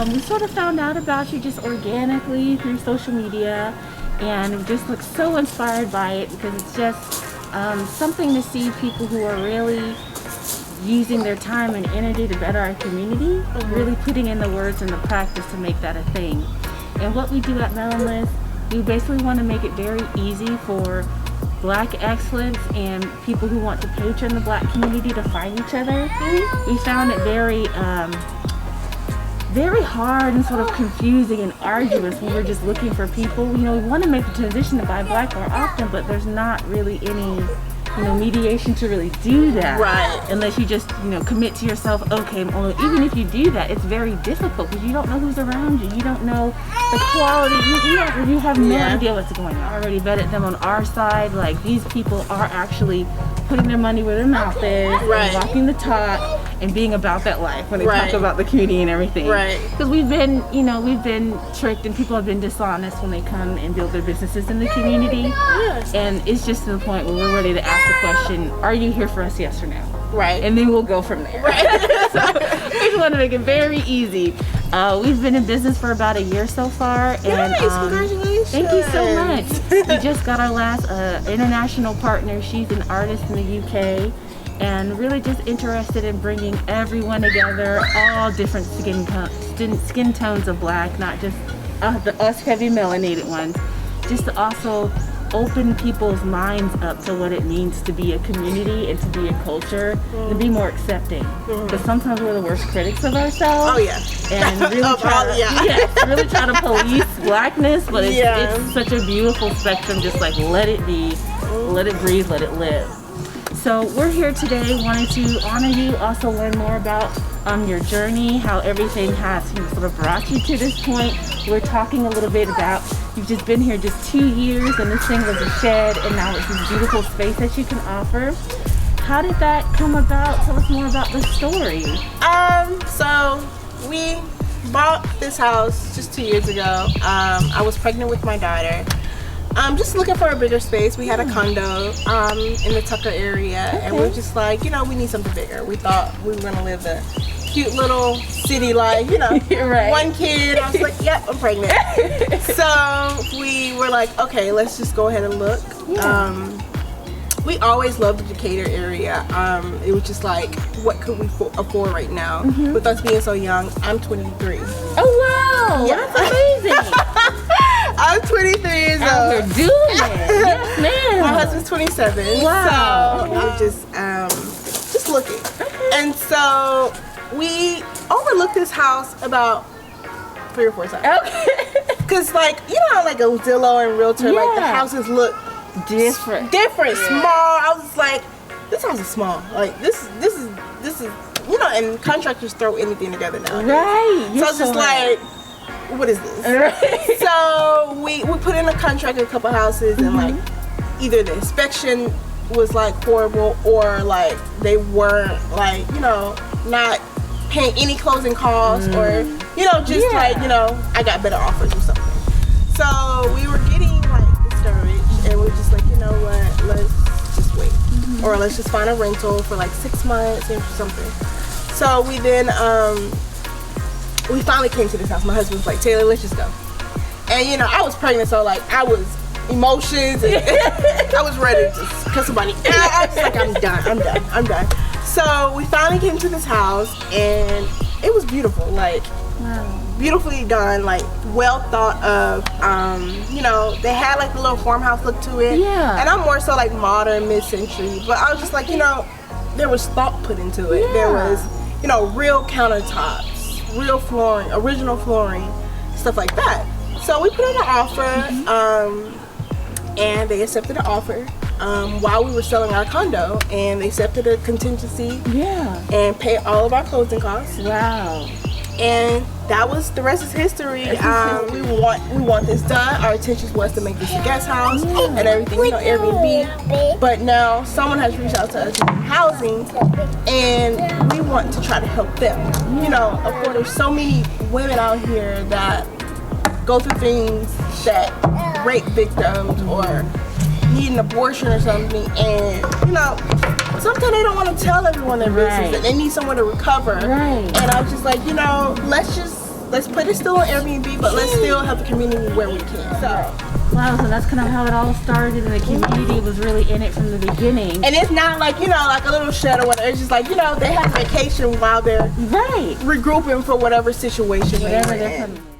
We sort of found out about you just organically through social media, and we just look so inspired by it because it's just something to see people who are really using their time and energy to better our community, really putting in the words and the practice to make that a thing. And what we do at MelanList, we basically want to make it very easy for Black excellence and people who want to patron the Black community to find each other. We found it very hard and sort of confusing and arduous when we're just looking for people. We want to make the transition to buy Black more often, but there's not really any mediation to really do that. Right. Unless you just, commit to yourself, okay, well, even if you do that, it's very difficult because you don't know who's around you. You don't know the quality. You have no idea what's going on. I already vetted them on our side. Like, these people are actually putting their money where their mouth is, and walking the talk, and being about that life when they talk about the community and everything. Right. Because we've been tricked, and people have been dishonest when they come and build their businesses in the community. Yes. And it's just to the point where we're ready to ask the question, are you here for us, yes or no? Right. And then we'll go from there. Right. So we just want to make it very easy. We've been in business for about a year so far. Nice, and congratulations. Thank you so much. We just got our last international partner. She's an artist in the UK, and really just interested in bringing everyone together, all different skin tones of Black, not just us heavy melanated ones, just to also open people's minds up to what it means to be a community and to be a culture and to be more accepting. Because sometimes we're the worst critics of ourselves. Oh yeah. And really try to police Blackness, but it's such a beautiful spectrum. Just like let it be, let it breathe, let it live. So we're here today, wanting to honor you, also learn more about your journey, how everything has sort of brought you to this point. We're talking a little bit about you've just been here just 2 years, and this thing was a shed, and now it's this beautiful space that you can offer. How did that come about? Tell us more about the story. So we bought this house just 2 years ago. I was pregnant with my daughter. Just looking for a bigger space. We had a condo in the Tucker area, and we're just like, we need something bigger. We thought we were gonna live the cute little city life, one kid. I was like, yep, I'm pregnant. So we were like, okay, let's just go ahead and look. We always loved the Decatur area. It was just like, what could we afford right now? With us being so young, I'm 23. Oh wow, that's amazing. I'm 23 years old. You're doing it. Yes, ma'am. My husband's 27. Wow. So I'm just looking. Okay. And so we overlooked this house about 3 or 4 times. Okay. Cause like how like a Zillow and Realtor, like the houses look different, small. I was like, this house is small. Like this is and contractors throw anything together now. Right. So I was just like, what is this? Right. So we put in a contract in a couple houses, and like either the inspection was like horrible, or like they weren't like not paying any closing costs, or just like I got better offers or something. So we were getting like discouraged, and we were just like, what, let's just wait, or let's just find a rental for like 6 months or something. So we then we finally came to this house. My husband was like, Taylor, let's just go. And I was pregnant, so like I was emotions, and I was ready to just cut somebody out. I was like, I'm done. So we finally came to this house, and it was beautiful, like beautifully done, like well thought of. They had like the little farmhouse look to it. Yeah. And I'm more so like modern, mid-century, but I was just like, there was thought put into it. Yeah. There was, real countertops, real flooring, original flooring, stuff like that. So we put in an offer, and they accepted the offer while we were selling our condo, and they accepted a contingency and paid all of our closing costs. Wow. And that was, the rest is history. We want this done. Our intention was to make this a guest house and everything, Airbnb. But now someone has reached out to us in housing, and we want to try to help them. Of course, there's so many women out here that go through things, that rape victims or need an abortion or something, and sometimes they don't want to tell everyone their business, and they need someone to recover. Right. And I was just like, let's just let's put it still on Airbnb, but let's still have the community where we can. So. Wow, so that's kind of how it all started, and the community was really in it from the beginning. And it's not like, like a little shed or whatever. It's just like, they have vacation while they're Right. regrouping for whatever situation Whatever they're they're in. coming.